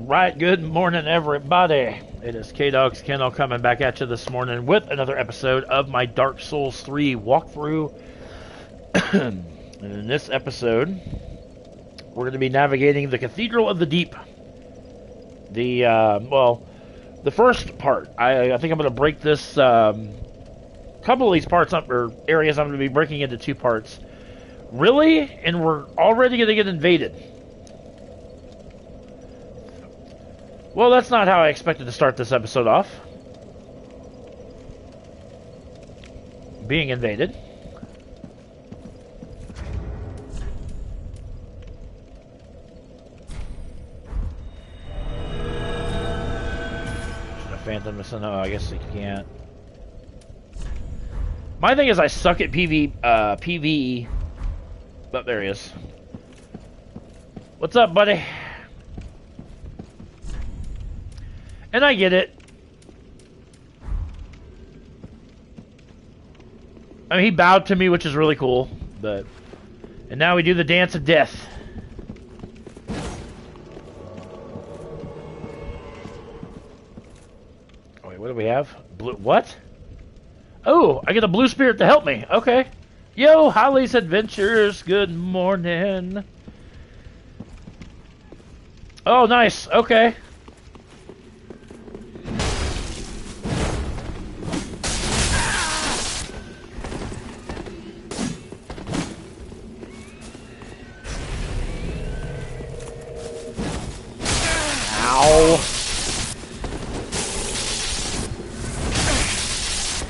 Alright, good morning everybody. It is K-Dog's Kennel coming back at you this morning with another episode of my Dark Souls 3 walkthrough. And in this episode, we're going to be navigating the Cathedral of the Deep. The first part. I think I'm going to break this, couple of these parts up, or areas I'm going to be breaking into two parts. Really? And we're already going to get invaded. Well, that's not how I expected to start this episode off. Being invaded. Should a phantom listen? No, I guess I can't. My thing is I suck at PvE. Oh, there he is. What's up, buddy? And I get it. I mean, he bowed to me, which is really cool. But, and now we do the dance of death. Oh, wait, what do we have? Blue, what? Oh, I get a blue spirit to help me. Okay. Yo, Holly's Adventures. Good morning. Oh, nice. Okay.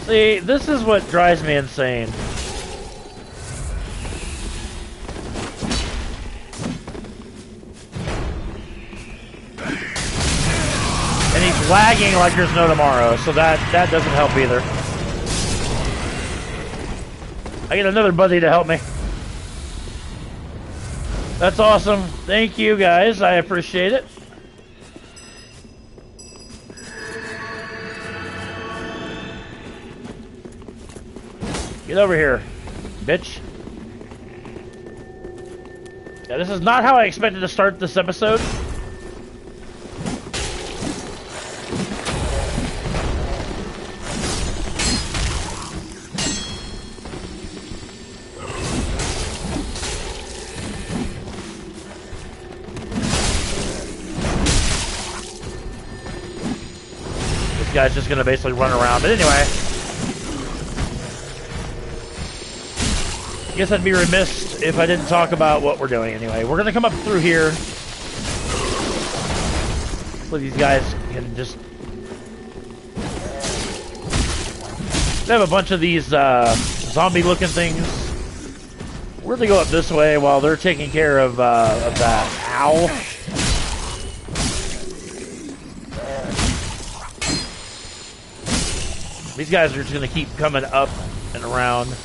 See, this is what drives me insane. And he's lagging like there's no tomorrow, so that doesn't help either. I get another buddy to help me. That's awesome. Thank you, guys. I appreciate it. Get over here, bitch. Yeah, this is not how I expected to start this episode. This guy's just gonna basically run around, but anyway. I guess I'd be remiss if I didn't talk about what we're doing anyway. We're going to come up through here. So these guys can just... They have a bunch of these zombie-looking things. We're going to go up this way while they're taking care of that. Ow. These guys are just going to keep coming up and around.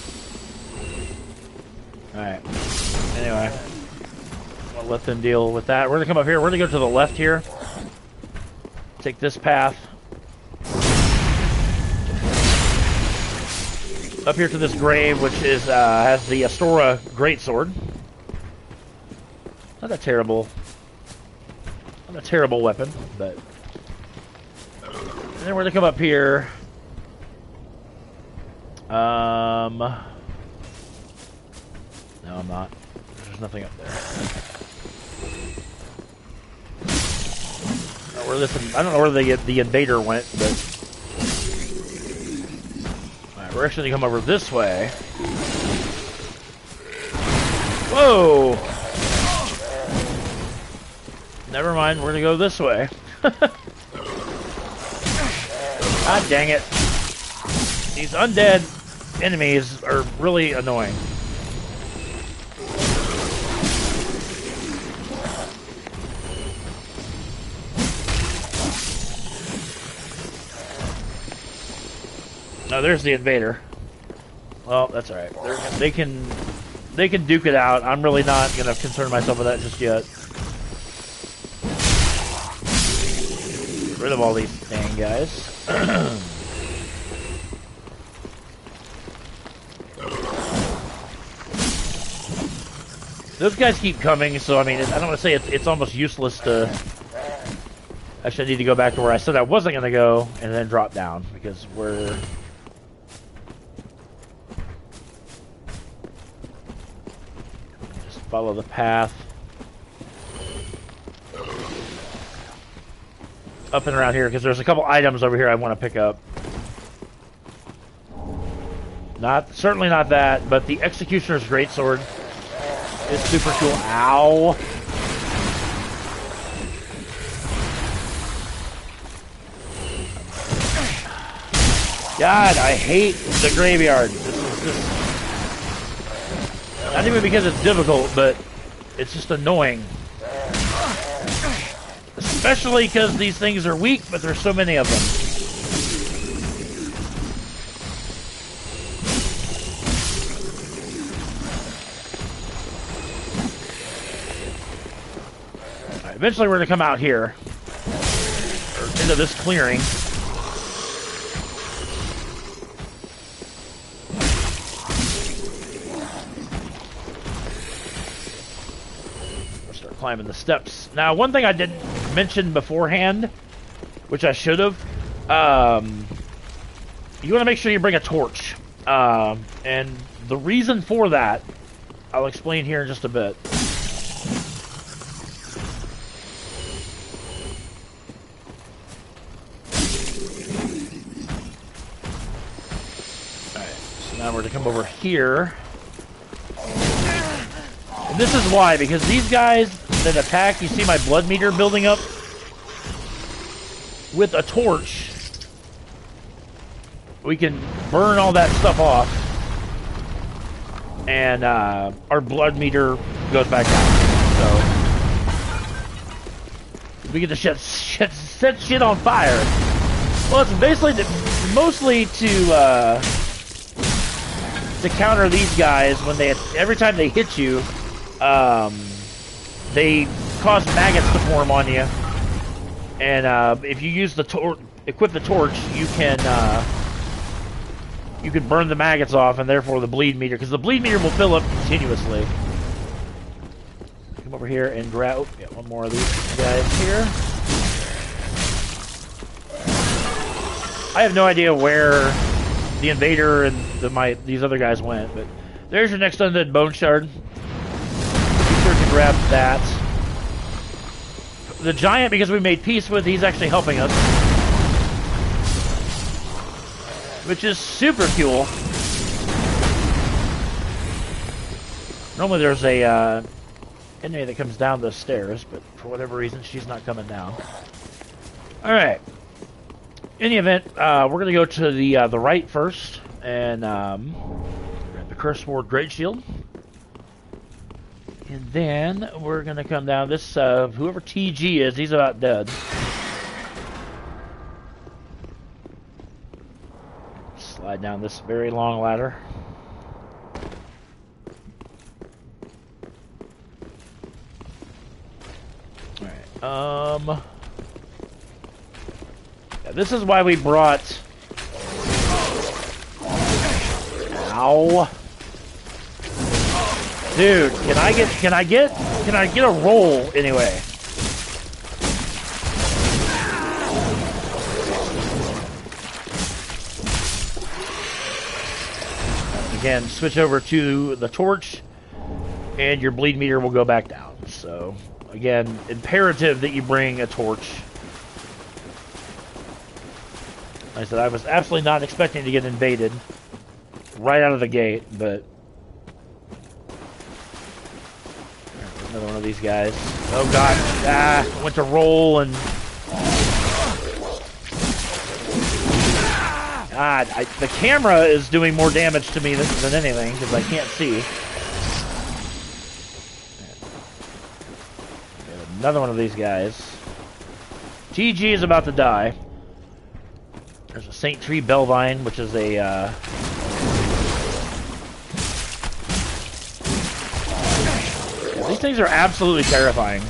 Alright. Anyway. I'll let them deal with that. We're going to come up here. We're going to go to the left here. Take this path. Up here to this grave, which is has the Astora greatsword. Not a terrible weapon, but... And then we're going to come up here. No, I'm not. There's nothing up there. I don't know where the invader went, but... Alright, we're actually going to come over this way. Whoa! Never mind, we're going to go this way. God dang it. These undead enemies are really annoying. No, there's the invader. Well, that's alright. They can duke it out. I'm really not gonna concern myself with that just yet. Get rid of all these dang guys. Those guys keep coming, so I mean, I don't want to say it's almost useless to Actually, I need to go back to where I said I wasn't going to go and then drop down because we're... Just follow the path. Up and around here because there's a couple items over here I want to pick up. Certainly not that, but the Executioner's Greatsword is super cool. Ow! God, I hate the graveyard. This is just... Not even because it's difficult, but it's just annoying. Especially because these things are weak, but there's so many of them. Right, eventually we're going to come out here. Or into this clearing. Climbing the steps. Now, one thing I didn't mention beforehand, which I should have, you want to make sure you bring a torch. And the reason for that, I'll explain here in just a bit. Alright, so now we're going to come over here. And this is why, because these guys that attack, you see my blood meter building up? With a torch, we can burn all that stuff off, and our blood meter goes back down. So we get to set shit on fire. Well, it's basically mostly to counter these guys when every time they hit you. They cause maggots to form on you, and if you use equip the torch, you can burn the maggots off, and therefore the bleed meter, because the bleed meter will fill up continuously. Come over here and grab. Oh, yeah, one more of these guys here. I have no idea where the invader and these other guys went, but there's your next undead bone shard. To grab that. The giant, because we made peace with, he's actually helping us, which is super cool. Normally there's a enemy that comes down the stairs, but for whatever reason she's not coming down. Alright. In any event, we're going to go to the right first and grab the Curse Sword Great Shield. And then we're going to come down this, whoever TG is, he's about dead. Slide down this very long ladder. Alright, yeah, this is why we brought... Ow. Dude, can I get a roll anyway? Again, switch over to the torch, and your bleed meter will go back down. So, again, imperative that you bring a torch. Like I said, I was absolutely not expecting to get invaded right out of the gate, but... Another one of these guys. Oh god. Ah, went to roll and... God, the camera is doing more damage to me than anything, because I can't see. Another one of these guys. TG is about to die. There's a St. Tree Bellvine, which is a... These things are absolutely terrifying.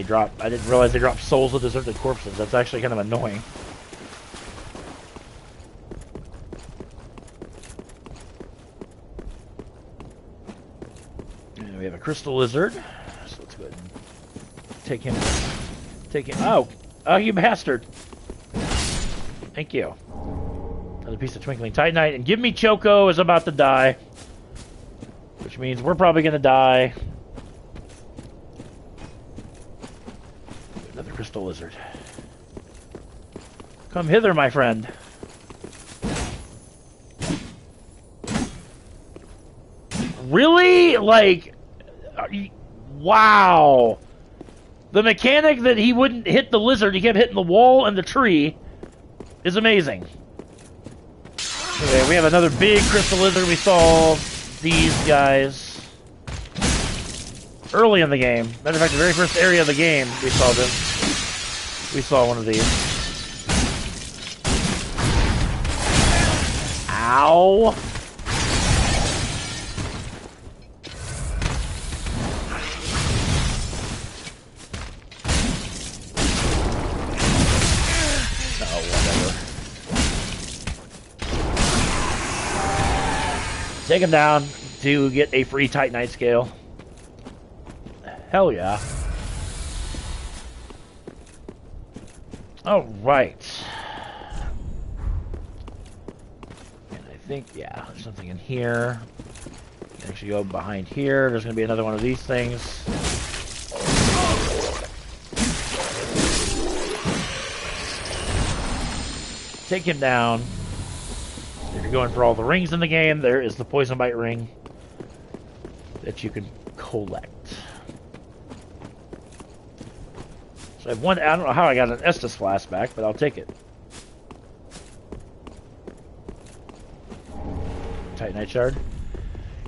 God, I didn't realize they dropped souls of deserted corpses. That's actually kind of annoying. And we have a crystal lizard. So let's go ahead and take him. Take him. Oh! Oh, you bastard! Thank you. Another piece of twinkling titanite. And give me Choco is about to die. Which means we're probably going to die. Another crystal lizard. Come hither, my friend. Really? Like, wow. The mechanic that he wouldn't hit the lizard, he kept hitting the wall and the tree, is amazing. Okay, we have another big crystal lizard. We saw these guys early in the game. Matter of fact, the very first area of the game, we saw them. We saw one of these. Ow! Take him down to get a free Titanite scale. Hell yeah. Alright. And I think, yeah, there's something in here. Actually go behind here. There's going to be another one of these things. Take him down. If you're going for all the rings in the game, there is the poison bite ring that you can collect. So I have one. I don't know how I got an Estus flashback, but I'll take it. Titanite shard.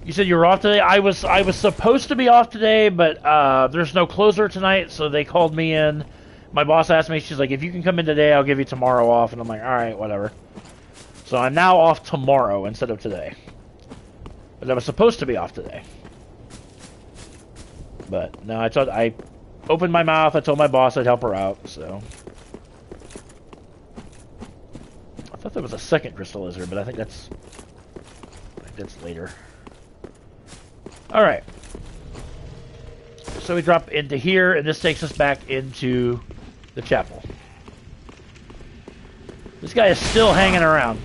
You said you were off today. I was supposed to be off today, but there's no closer tonight, so they called me in. My boss asked me. She's like, "If you can come in today, I'll give you tomorrow off." And I'm like, "All right, whatever." So I'm now off tomorrow instead of today. But I was supposed to be off today. But no, I opened my mouth. I told my boss I'd help her out. So I thought there was a second crystal lizard, but I think that's later. All right. So we drop into here, and this takes us back into the chapel. This guy is still hanging around.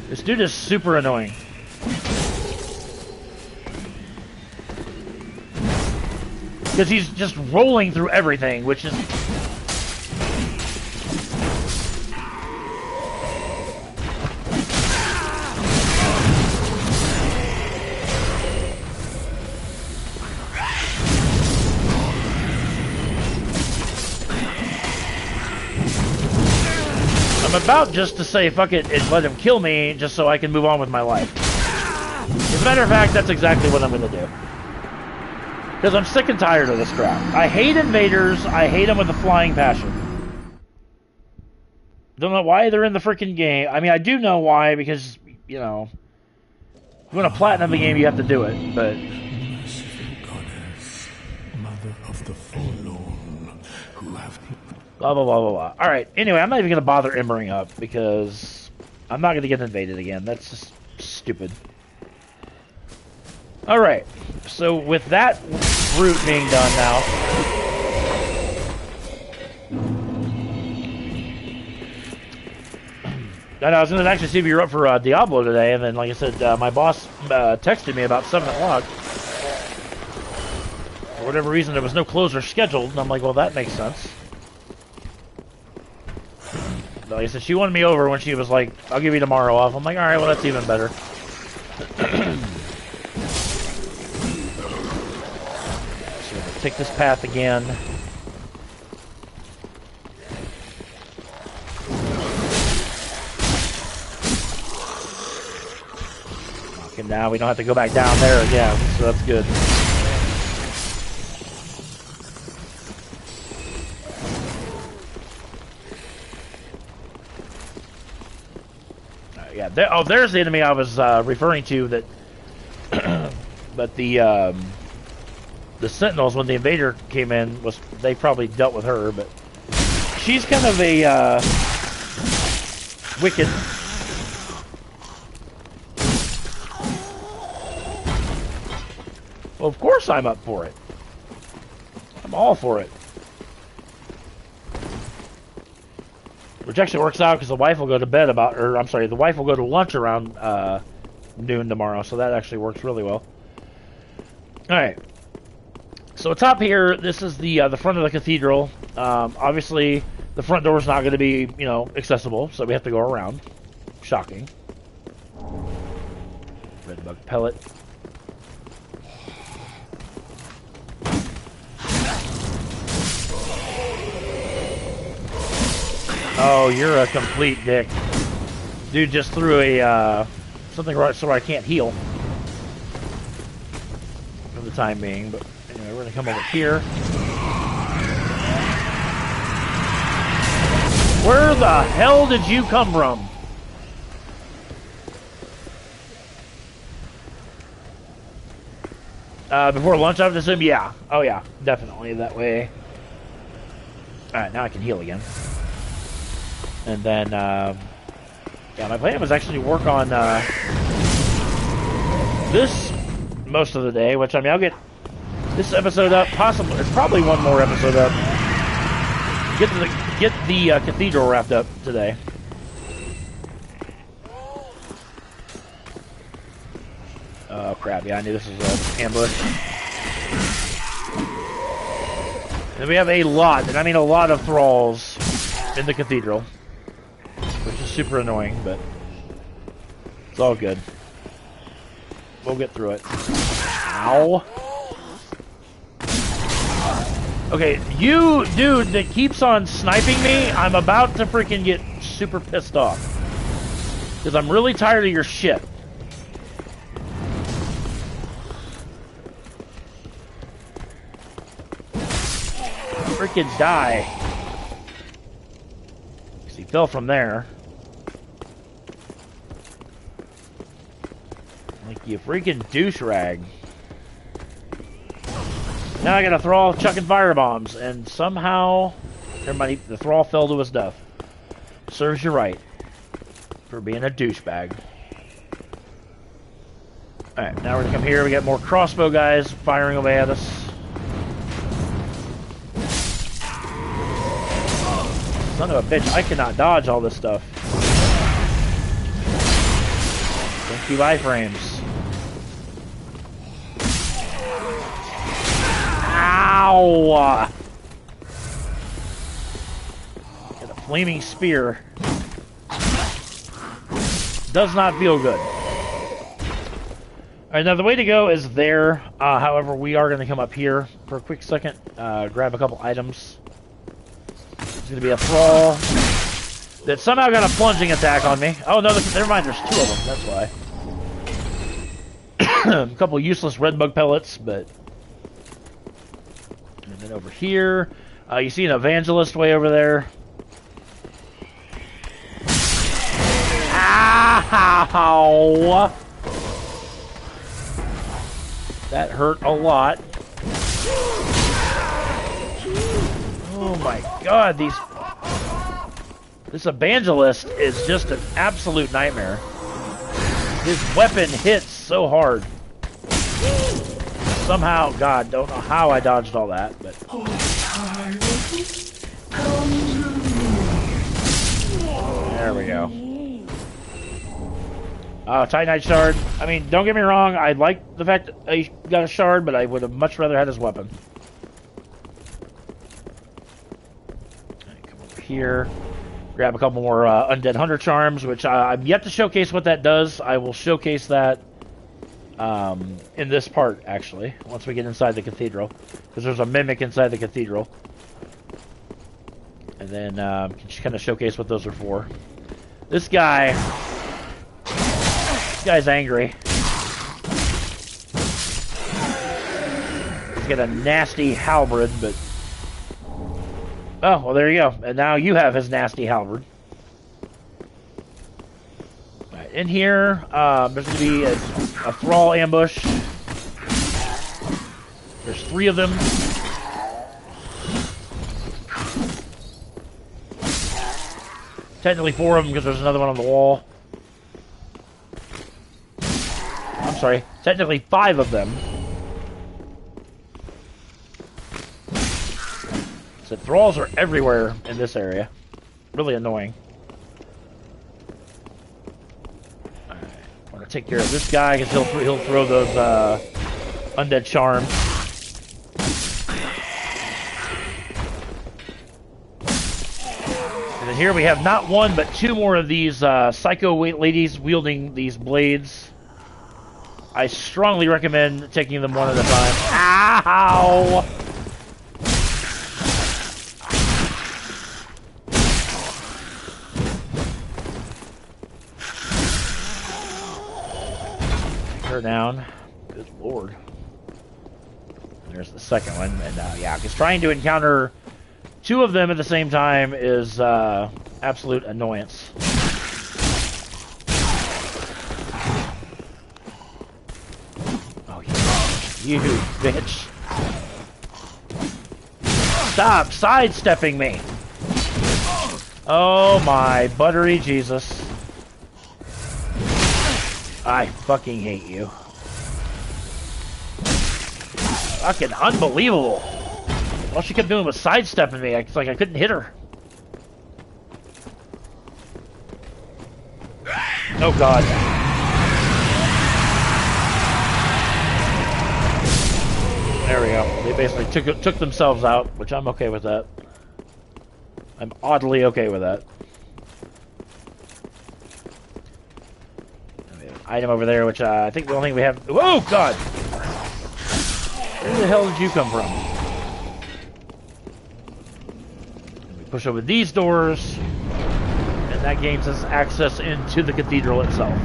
This dude is super annoying. Because he's just rolling through everything, which is... I'm about just to say fuck it and let him kill me just so I can move on with my life. As a matter of fact, that's exactly what I'm going to do. Because I'm sick and tired of this crap. I hate invaders. I hate them with a flying passion. Don't know why they're in the freaking game. I mean, I do know why, because, you know, if you want to platinum the game, you have to do it, but... Merciful goddess, mother of the forlorn, who have... Blah, blah, blah, blah, blah. Alright, anyway, I'm not even going to bother embering up, because I'm not going to get invaded again. That's just stupid. Alright, so with that route being done now... I was going to actually see if you were up for Diablo today, and then, like I said, my boss texted me about 7 o'clock. For whatever reason, there was no closer scheduled, and I'm like, well, that makes sense. Like I said, she wanted me over when she was like, I'll give you tomorrow off. I'm like, alright, well, that's even better. So we're going to take this path again. Okay, now we don't have to go back down there again, so that's good. Yeah, there's the enemy I was referring to. That, but the Sentinels, when the invader came in, they probably dealt with her. But she's kind of a wicked. Well, of course I'm up for it. I'm all for it. Which actually works out because the wife will go to bed about, or I'm sorry, the wife will go to lunch around noon tomorrow, so that actually works really well. All right. So atop here, this is the front of the cathedral. Obviously, the front door is not going to be, you know, accessible, so we have to go around. Shocking. Red bug pellet. Oh, you're a complete dick. Dude just threw a something right so I can't heal for the time being, but anyway, we're gonna come over here. Where the hell did you come from? Before lunch, I would assume? Yeah. Oh, yeah. Definitely that way. Alright, now I can heal again. And then, yeah, my plan was actually to work on this most of the day, which, I mean, I'll get this episode up, possibly, it's probably one more episode up. Get the cathedral wrapped up today. Oh, crap, yeah, I knew this was an ambush. And we have a lot, and I mean a lot of thralls in the cathedral. Which is super annoying, but it's all good. We'll get through it. Ow. Okay, you dude that keeps on sniping me, I'm about to freaking get super pissed off. Because I'm really tired of your shit. Freaking die. He fell from there. Like you freaking douche rag. Now I got a thrall chucking firebombs, and somehow the thrall fell to his death. Serves you right for being a douchebag. Alright, now we're gonna come here. We got more crossbow guys firing away at us. Son of a bitch, I cannot dodge all this stuff. Thank you, iframes. Ow! Got a flaming spear. Does not feel good. Alright, now the way to go is there. However, we are going to come up here for a quick second. Grab a couple items. Going to be a thrall that somehow got a plunging attack on me. Oh no, never mind, there's two of them, that's why. A couple useless red bug pellets, but... And then over here, you see an evangelist way over there. Ow! That hurt a lot. Oh my god, this evangelist is just an absolute nightmare. His weapon hits so hard. Somehow, God, don't know how I dodged all that, but... There we go. Titanite shard. I mean, don't get me wrong, I like the fact that he got a shard, but I would have much rather had his weapon. Here, grab a couple more Undead Hunter Charms, which I'm yet to showcase what that does. I will showcase that in this part, actually, once we get inside the cathedral, because there's a mimic inside the cathedral. And then just kind of showcase what those are for. This guy's angry. He's got a nasty halberd, but... Oh, well, there you go. And now you have his nasty halberd. Right, in here, there's going to be a thrall ambush. There's 3 of them. Technically 4 of them because there's another one on the wall. I'm sorry. Technically 5 of them. So thralls are everywhere in this area. Really annoying. Alright. I'm going to take care of this guy because he'll throw those undead charms. And then here we have not one but 2 more of these psycho ladies wielding these blades. I strongly recommend taking them one at a time. Ow! Her down. Good lord. There's the second one. And yeah, because trying to encounter 2 of them at the same time is absolute annoyance. Oh, you bitch. Stop sidestepping me. Oh my buttery Jesus. I fucking hate you. Fucking unbelievable. All she kept doing was sidestepping me. It's like I couldn't hit her. Oh god. There we go. They basically took themselves out, which I'm okay with that. I'm oddly okay with that. Item over there, which I think the only thing we have... Oh, God! Where the hell did you come from? And we push over these doors, and that gains us access into the cathedral itself.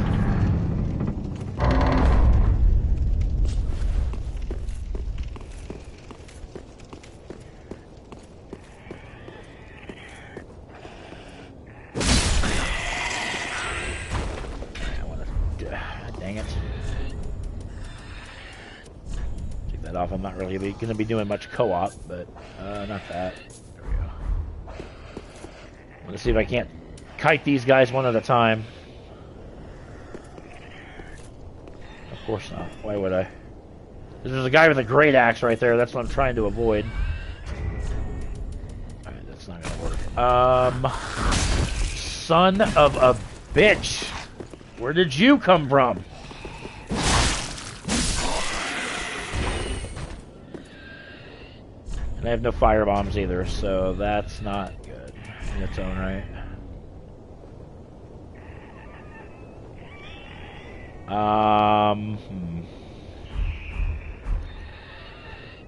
I'm not really going to be doing much co-op, but not that. There we go. Let's see if I can't kite these guys one at a time. Of course not. Why would I? There's a guy with a great axe right there. That's what I'm trying to avoid. Alright, that's not going to work. Son of a bitch! Where did you come from? I have no fire bombs either, so that's not good in its own right.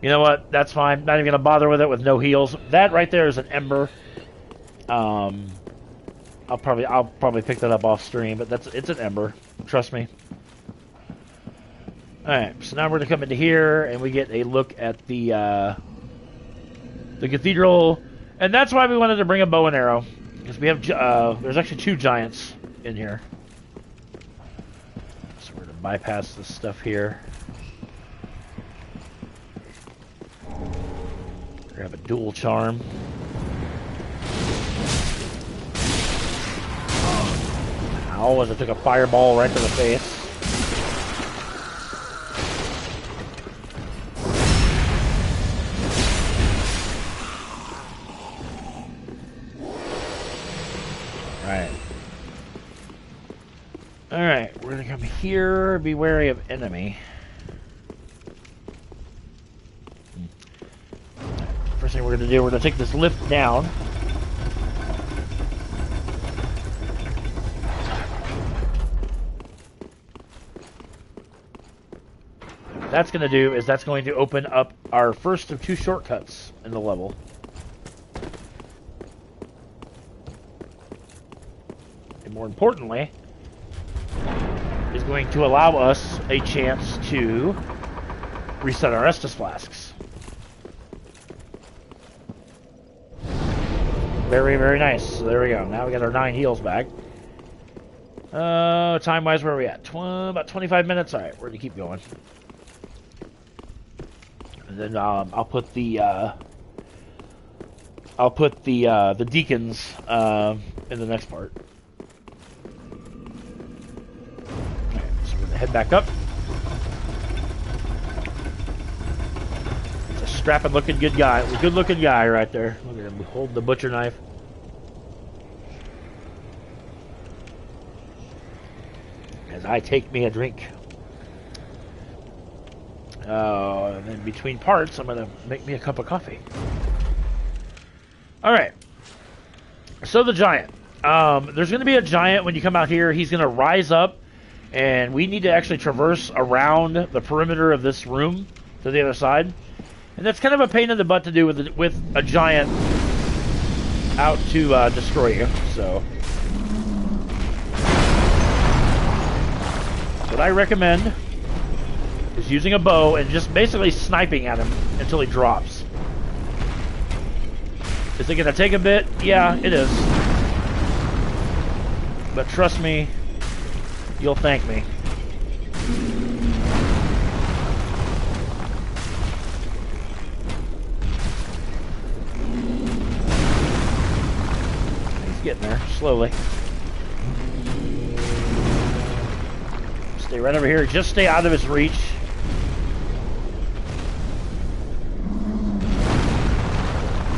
You know what? That's fine. Not even gonna bother with it with no heals. That right there is an ember. I'll probably pick that up off stream, but it's an ember. Trust me. All right. So now we're gonna come into here and we get a look at the cathedral, and that's why we wanted to bring a bow and arrow, because we have there's actually 2 giants in here. So we're gonna bypass this stuff here. Grab a dual charm. Ow, as I took a fireball right to the face. Alright, we're gonna come here, be wary of enemy. First thing we're gonna do, we're gonna take this lift down. What that's gonna do is that's going to open up our first of 2 shortcuts in the level. And more importantly, is going to allow us a chance to reset our Estus flasks. Very, very nice. So there we go. Now we got our 9 heals back. Time-wise, where are we at? About 25 minutes? Alright, we're going to keep going. And then I'll put the I'll put the deacons in the next part. Alright, so we're gonna head back up. It's a strapping looking good guy. A good looking guy right there. Look at him holding the butcher knife. As I take me a drink. And then between parts, I'm gonna make me a cup of coffee. Alright. So the giant. There's going to be a giant when you come out here. He's going to rise up, and we need to actually traverse around the perimeter of this room to the other side. And that's kind of a pain in the butt to do with a giant out to destroy you. So what I recommend is using a bow and just basically sniping at him until he drops. Is it going to take a bit? Yeah, it is. But trust me, you'll thank me. He's getting there, slowly. Stay right over here. Just stay out of his reach.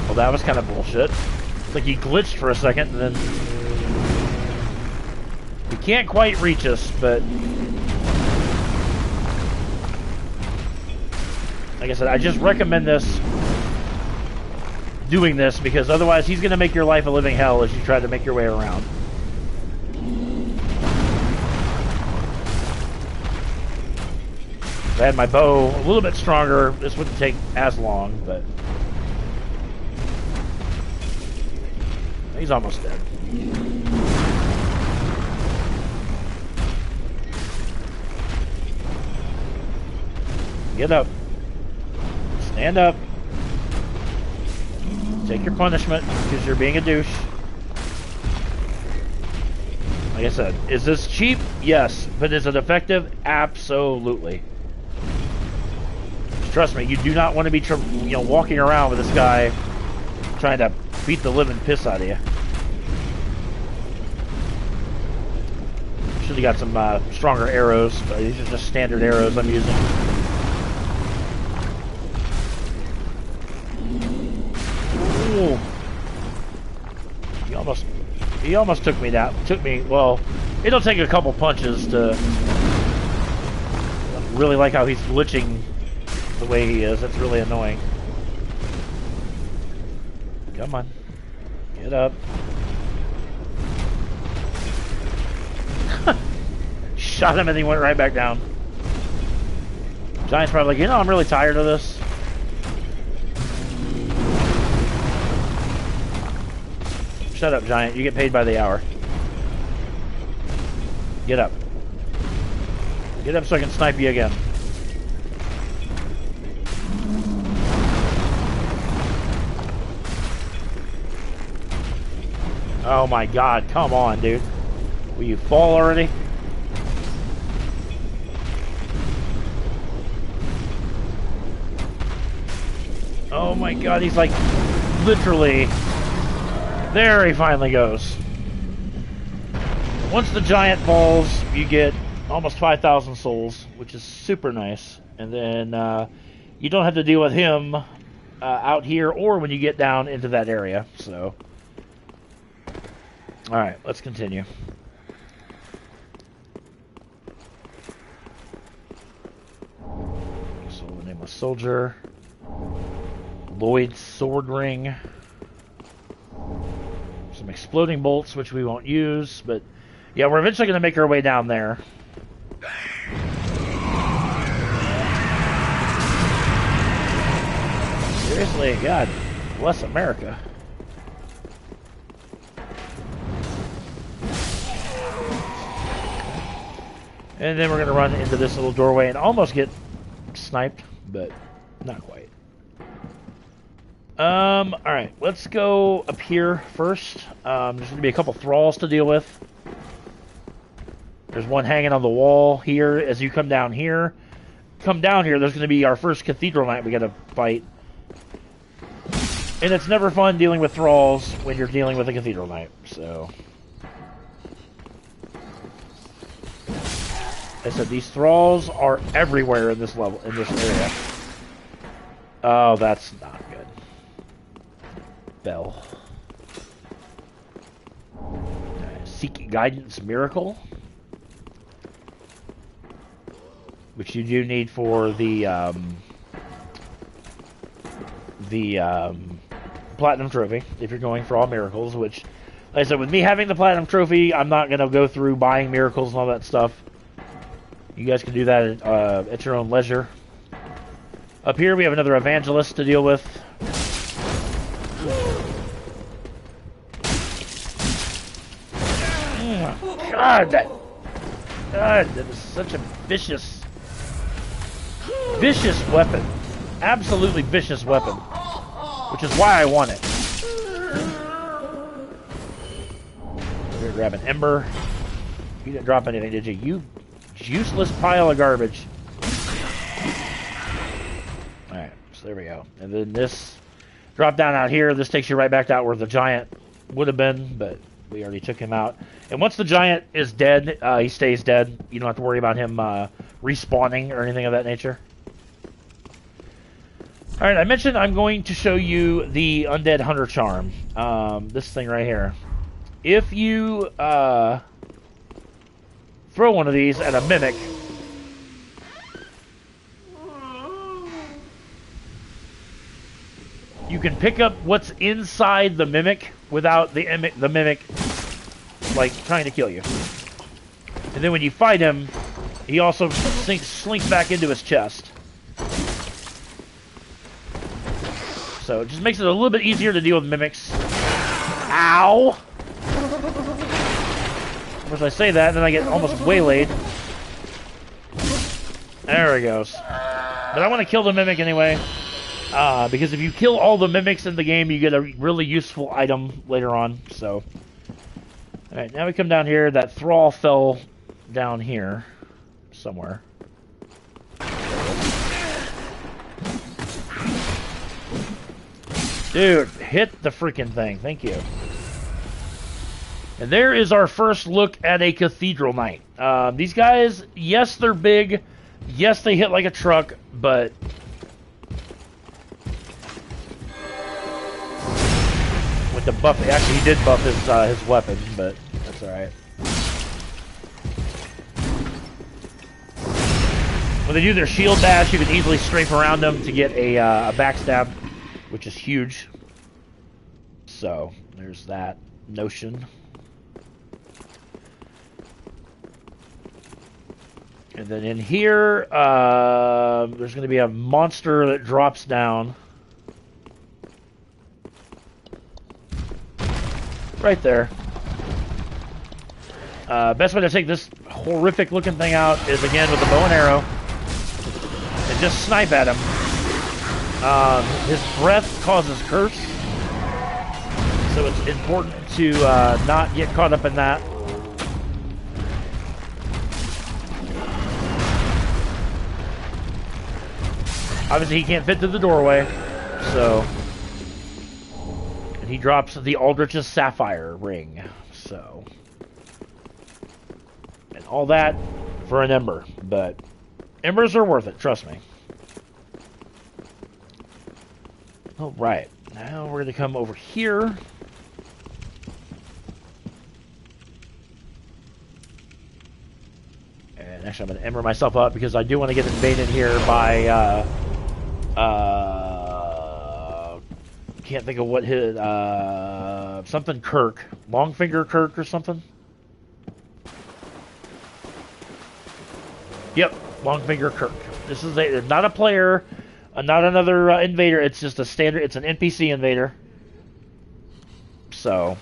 Well, that was kind of bullshit. It's like he glitched for a second, and then he can't quite reach us, but like I said, I just recommend doing this, because otherwise he's going to make your life a living hell as you try to make your way around. If I had my bow a little bit stronger, this wouldn't take as long, but he's almost dead. Get up. Stand up. Take your punishment because you're being a douche. Like I said, is this cheap? Yes. But is it effective? Absolutely. Trust me, you do not want to be walking around with this guy trying to beat the living piss out of you. Should have got some stronger arrows, but these are just standard arrows I'm using. Ooh. He almost took me down. Well, it'll take a couple punches to really like how he's glitching the way he is. That's really annoying. Come on. Get up. Shot him and he went right back down. Giant's probably like, I'm really tired of this. Shut up, Giant. You get paid by the hour. Get up. Get up so I can snipe you again. Oh my god, come on, dude. Will you fall already? Oh my god, he's like literally... There he finally goes. Once the giant falls, you get almost 5,000 souls, which is super nice. And then you don't have to deal with him out here or when you get down into that area. So, alright, let's continue. So the nameless soldier. Lloyd's sword ring. Some exploding bolts, which we won't use, but yeah, we're eventually going to make our way down there. Seriously, God bless America. And then we're going to run into this little doorway and almost get sniped, but not quite. Alright, let's go up here first. There's going to be a couple thralls to deal with. There's one hanging on the wall here. As you come down here, there's going to be our first cathedral knight we got to fight. And it's never fun dealing with thralls when you're dealing with a Cathedral Knight, so... I said these thralls are everywhere in this level, in this area. Oh, that's not good. Bell. Seek Guidance Miracle. Which you do need for the Platinum Trophy, if you're going for all miracles, which, like I said, with me having the Platinum Trophy, I'm not going to go through buying miracles and all that stuff. You guys can do that at your own leisure. Up here, we have another Evangelist to deal with. God, that is such a vicious weapon. Absolutely vicious weapon. Which is why I want it. We're gonna grab an ember. You didn't drop anything, did you? You useless pile of garbage. Alright, so there we go. And then this drop down out here. This takes you right back out where the giant would have been, but we already took him out. And once the giant is dead, he stays dead. You don't have to worry about him respawning or anything of that nature. Alright, I mentioned I'm going to show you the Undead Hunter Charm. This thing right here. If you throw one of these at a mimic, you can pick up what's inside the mimic without the mimic like trying to kill you. And then when you fight him, he also slinks back into his chest. So it just makes it a little bit easier to deal with mimics. Ow! Of course, I say that, and then I get almost waylaid. There he goes. But I want to kill the mimic anyway. Because if you kill all the mimics in the game, you get a really useful item later on. So, alright, now we come down here. That thrall fell down here somewhere. Dude, hit the freaking thing. Thank you. And there is our first look at a Cathedral Knight. These guys, yes, they're big. Yes, they hit like a truck, but... with the buff, actually he did buff his weapon, but that's alright. When they do their shield dash, you can easily strafe around them to get a backstab, which is huge. So, there's that notion. And then in here, there's going to be a monster that drops down. Right there. Best way to take this horrific looking thing out is again with the bow and arrow. And just snipe at him. His breath causes curse. So it's important to not get caught up in that. Obviously he can't fit through the doorway. So... he drops the Aldrich's Sapphire ring, so... and all that for an ember, but embers are worth it, trust me. Alright, now we're going to come over here. And actually I'm going to ember myself up because I do want to get invaded here by, can't think of what his something Kirk, Longfinger Kirk or something. Yep, Longfinger Kirk. This is not a player, not another invader. It's just a standard. It's an NPC invader. So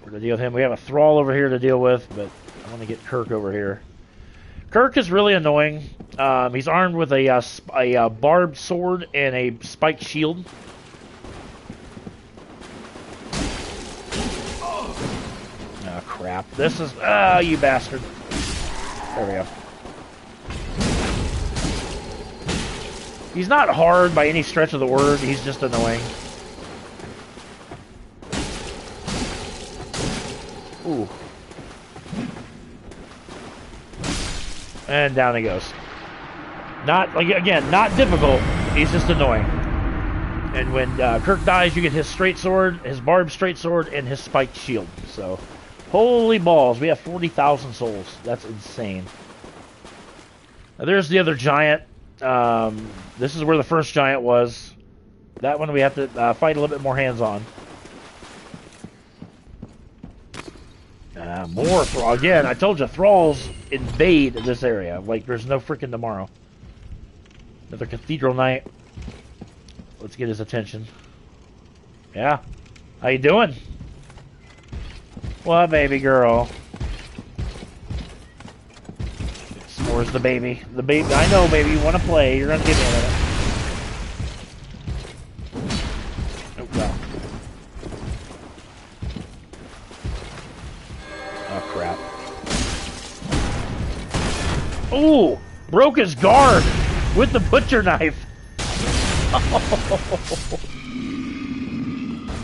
we're gonna deal with him. We have a thrall over here to deal with, but I want to get Kirk over here. Kirk is really annoying. He's armed with a barbed sword and a spiked shield. Oh, crap. This is... ah, you bastard. There we go. He's not hard by any stretch of the word. He's just annoying. Ooh. And down he goes. Not, like, again, not difficult. He's just annoying. And when Kirk dies, you get his straight sword, his barbed straight sword, and his spiked shield. So, holy balls, we have 40,000 souls. That's insane. Now, there's the other giant. This is where the first giant was. That one we have to fight a little bit more hands-on. More Thrall. Again, I told you, Thralls invade this area. Like, there's no freaking tomorrow. Another Cathedral Knight. Let's get his attention. Yeah. How you doing? What, baby girl? Where's the baby? The baby. I know, baby. You want to play. You're going to give me a minute. Oh, well. Oh, crap. Ooh! Broke his guard with the butcher knife.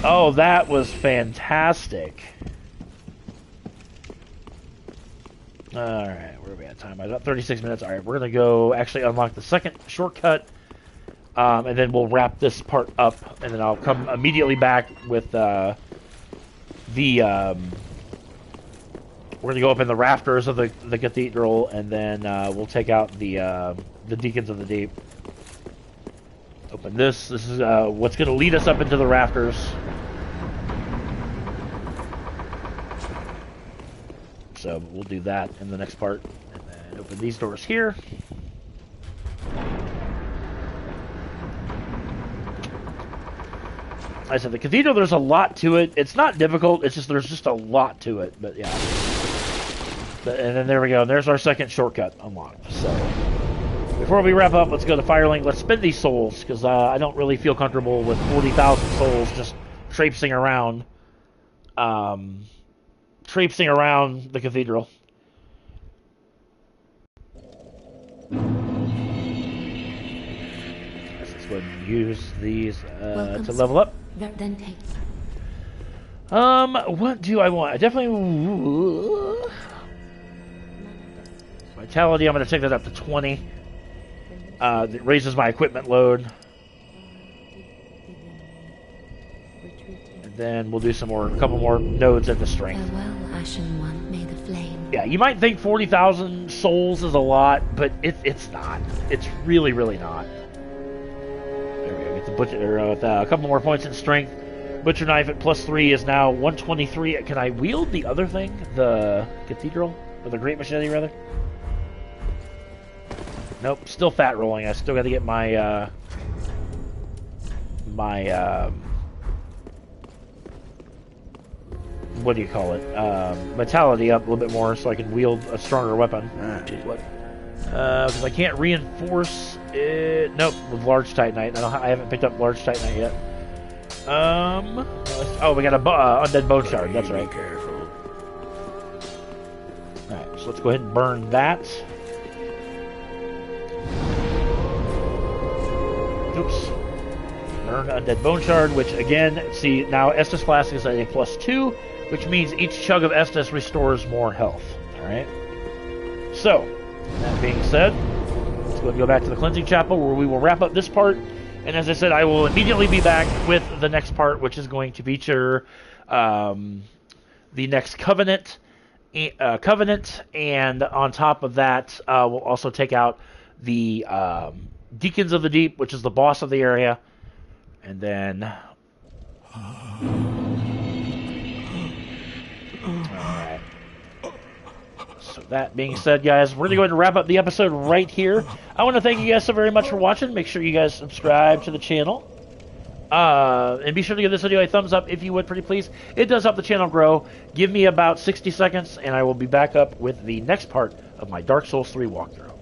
Oh, that was fantastic. Alright, where are we at time? I got 36 minutes. Alright, we're going to go actually unlock the second shortcut. And then we'll wrap this part up. And then I'll come immediately back with we're going to go up in the rafters of the cathedral. And then we'll take out the Deacons of the Deep. Open this. This is what's going to lead us up into the rafters. So we'll do that in the next part. And then open these doors here. Like I said, the cathedral, there's a lot to it. It's not difficult. It's just there's just a lot to it. But yeah. And then there we go. There's our second shortcut unlocked. So before we wrap up, let's go to Firelink. Let's spend these souls, because I don't really feel comfortable with 40,000 souls just traipsing around. Traipsing around the cathedral. Let's go ahead and use these to level up. Then take. What do I want? I definitely... Vitality, I'm going to take that up to 20. That raises my equipment load. And then we'll do some more, a couple more nodes into strength. Farewell, Ashen One, may the flame. Yeah, you might think 40,000 souls is a lot, but it's not. It's really, really not. There we go. Get the butcher with a couple more points in strength. Butcher knife at +3 is now 123. Can I wield the other thing, the cathedral, or the great machete rather? Nope, still fat rolling. I still got to get my what do you call it? Vitality up a little bit more so I can wield a stronger weapon. Because I can't reinforce it. Nope, with large titanite. I haven't picked up large titanite yet. Oh, we got a undead bone shard. That's right. Careful. All right, so let's go ahead and burn that. Oops. Burn undead bone shard, which again, see now Estus Flask is at a +2, which means each chug of Estus restores more health. Alright. So, that being said, let's go and go back to the cleansing chapel where we will wrap up this part. And as I said, I will immediately be back with the next part, which is going to feature the next covenant. And on top of that, we'll also take out the Deacons of the Deep, which is the boss of the area. And then... Alright. So that being said, guys, we're going to go ahead and wrap up the episode right here. I want to thank you guys so very much for watching. Make sure you guys subscribe to the channel. And be sure to give this video a thumbs up if you would, pretty please. It does help the channel grow. Give me about 60 seconds, and I will be back up with the next part of my Dark Souls 3 walkthrough.